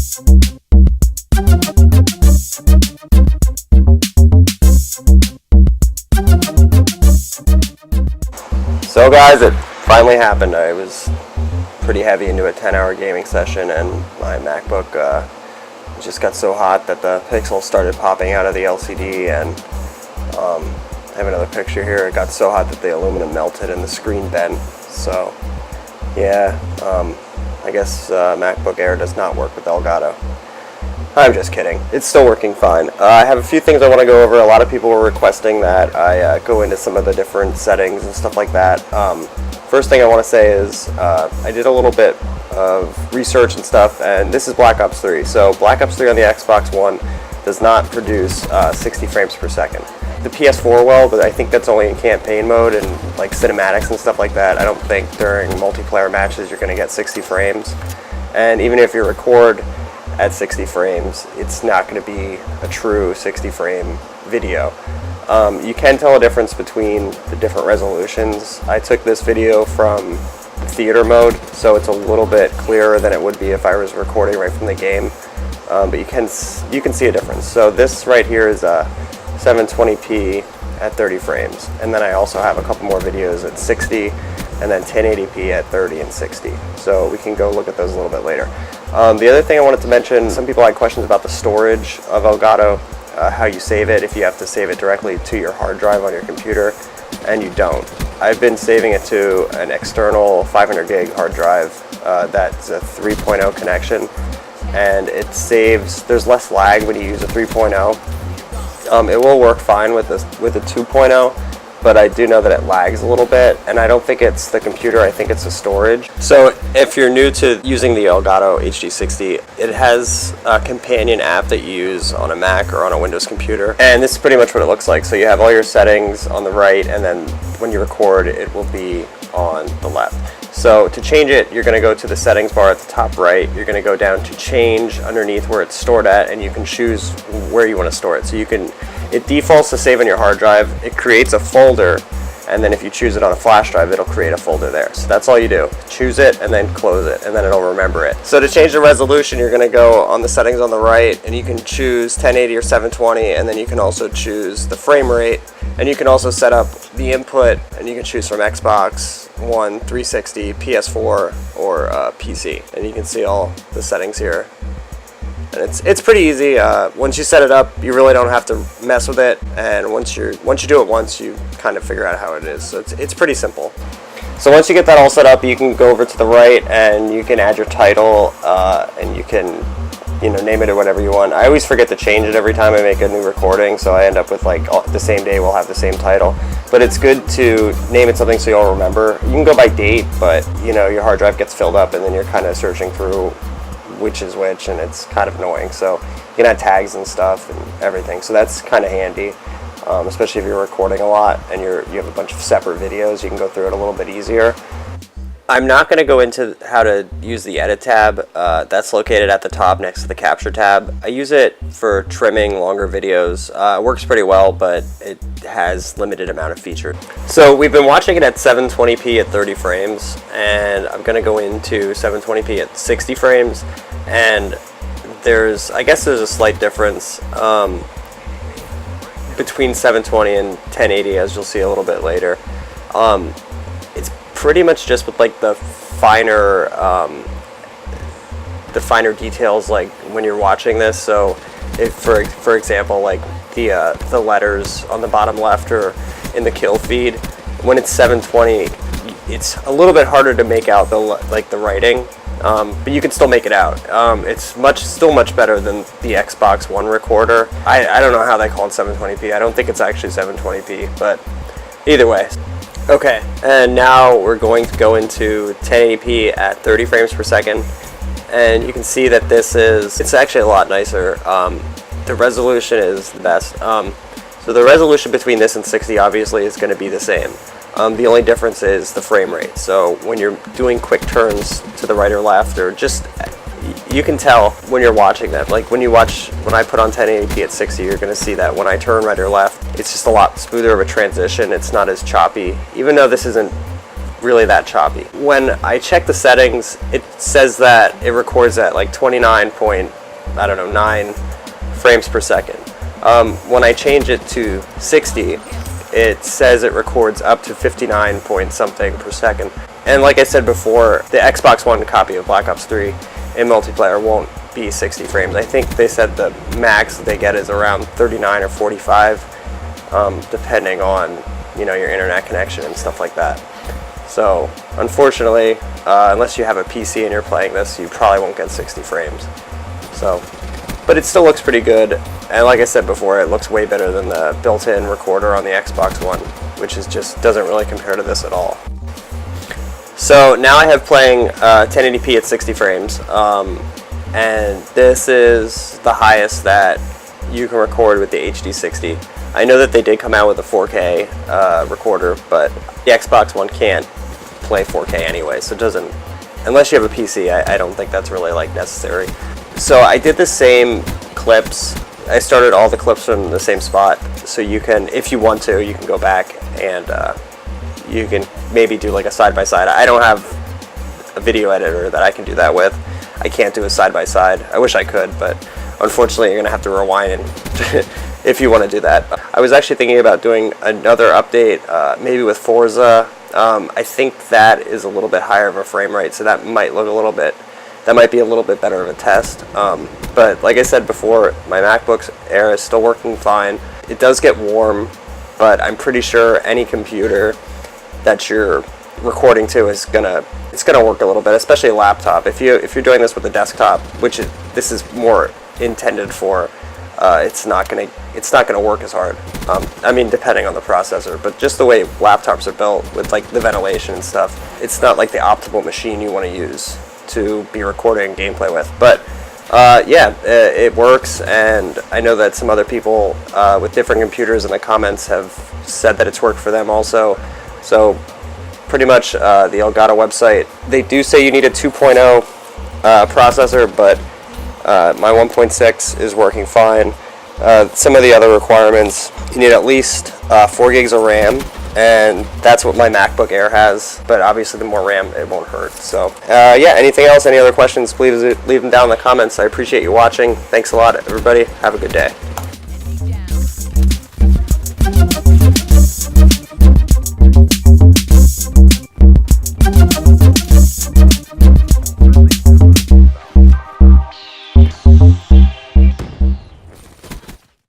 So guys, it finally happened. I was pretty heavy into a 10-hour gaming session, and my MacBook just got so hot that the pixels started popping out of the LCD, and I have another picture here. It got so hot that the aluminum melted and the screen bent. So yeah, I guess MacBook Air does not work with Elgato. I'm just kidding. It's still working fine. I have a few things I want to go over. A lot of people were requesting that I go into some of the different settings and stuff like that. First thing I want to say is I did a little bit of research and stuff, and this is Black Ops 3. So Black Ops 3 on the Xbox One does not produce 60 frames per second. The PS4 will, but I think that's only in campaign mode and like cinematics and stuff like that. I don't think during multiplayer matches you're going to get 60 frames. And even if you record at 60 frames, it's not going to be a true 60 frame video. You can tell a difference between the different resolutions. I took this video from theater mode, so it's a little bit clearer than it would be if I was recording right from the game, but you can see a difference. So this right here is a 720p at 30 frames, and then I also have a couple more videos at 60 and then 1080p at 30 and 60. So we can go look at those a little bit later. The other thing I wanted to mention, some people had questions about the storage of Elgato, how you save it, if you have to save it directly to your hard drive on your computer, and you don't. I've been saving it to an external 500 gig hard drive that's a 3.0 connection, and it saves, there's less lag when you use a 3.0. It will work fine with a 2.0, but I do know that it lags a little bit, and I don't think it's the computer, I think it's the storage. So if you're new to using the Elgato HD60, it has a companion app that you use on a Mac or on a Windows computer, and this is pretty much what it looks like. So you have all your settings on the right, and then when you record, it will be on the left. So to change it, you're going to go to the settings bar at the top right, you're going to go down to change underneath where it's stored at, and you can choose where you want to store it. So you can, it defaults to save on your hard drive, it creates a folder, and then if you choose it on a flash drive, it'll create a folder there. So that's all you do. Choose it and then close it, and then it'll remember it. So to change the resolution, you're going to go on the settings on the right, and you can choose 1080 or 720, and then you can also choose the frame rate, and you can also set up the input, and you can choose from Xbox One, 360, PS4, or PC. And you can see all the settings here. And it's pretty easy. Once you set it up, you really don't have to mess with it, and once you do it once, you kind of figure out how it is. So it's pretty simple. So once you get that all set up, you can go over to the right and you can add your title, and you can name it or whatever you want. I always forget to change it every time I make a new recording, so I end up with like the same day we'll have the same title. But it's good to name it something so you'll remember. You can go by date, but your hard drive gets filled up and then you're kind of searching through which is which, and it's kind of annoying. So you can add tags and stuff and everything, so that's kind of handy, especially if you're recording a lot and you have a bunch of separate videos. You can go through it a little bit easier. I'm not going to go into how to use the edit tab. That's located at the top next to the capture tab. I use it for trimming longer videos. It works pretty well, but it has limited amount of features. So we've been watching it at 720p at 30 frames, and I'm going to go into 720p at 60 frames, and I guess there's a slight difference between 720 and 1080, as you'll see a little bit later. It's pretty much just with like the finer details, like when you're watching this. So if for example, like the letters on the bottom left or in the kill feed, when it's 720, it's a little bit harder to make out the writing, but you can still make it out. It's still much better than the Xbox One recorder. I don't know how they call it 720p. I don't think it's actually 720p, but either way. Okay, and now we're going to go into 1080p at 30 frames per second, and you can see that it's actually a lot nicer. The resolution is the best. So the resolution between this and 60 obviously is going to be the same. The only difference is the frame rate. So when you're doing quick turns to the right or left, or just, you can tell when you're watching that. Like when I put on 1080p at 60, you're going to see that when I turn right or left, it's just a lot smoother of a transition. It's not as choppy. Even though this isn't really that choppy. When I check the settings, it says that it records at like 29 frames per second. When I change it to 60, it says it records up to 59 point something per second. And like I said before, the Xbox One copy of Black Ops 3 in multiplayer won't be 60 frames. I think they said the max they get is around 39 or 45, depending on, you know, your internet connection and stuff like that. So unfortunately, unless you have a PC and you're playing this, you probably won't get 60 frames. So, but it still looks pretty good, and like I said before, it looks way better than the built-in recorder on the Xbox One, which is just doesn't really compare to this at all. So now I have playing 1080p at 60 frames, and this is the highest that you can record with the HD60. I know that they did come out with a 4K recorder, but the Xbox One can't play 4K anyway, so it doesn't, unless you have a PC, I don't think that's really like necessary. So I did the same clips. I started all the clips from the same spot, so you can, if you want to, you can go back and you can maybe do like a side-by-side. I don't have a video editor that I can do that with. I can't do a side-by-side. I wish I could, but unfortunately you're gonna have to rewind and if you want to do that. I was actually thinking about doing another update, maybe with Forza. I think that is a little bit higher of a frame rate, so that might look a little bit, that might be a little bit better of a test. But like I said before, my MacBook Air is still working fine. It does get warm, but I'm pretty sure any computer that you're recording to is gonna work a little bit, especially a laptop. If you're doing this with a desktop, which this is more intended for, it's not gonna work as hard. I mean, depending on the processor, but just the way laptops are built with like the ventilation and stuff, it's not like the optimal machine you want to use to be recording gameplay with. But yeah, it works, and I know that some other people with different computers in the comments have said that it's worked for them also. So pretty much the Elgato website, they do say you need a 2.0 processor, but my 1.6 is working fine. Some of the other requirements, you need at least 4 gigs of RAM, and that's what my MacBook Air has, but obviously the more RAM, it won't hurt. So yeah, anything else, any other questions, please leave them down in the comments. I appreciate you watching. Thanks a lot, everybody. Have a good day.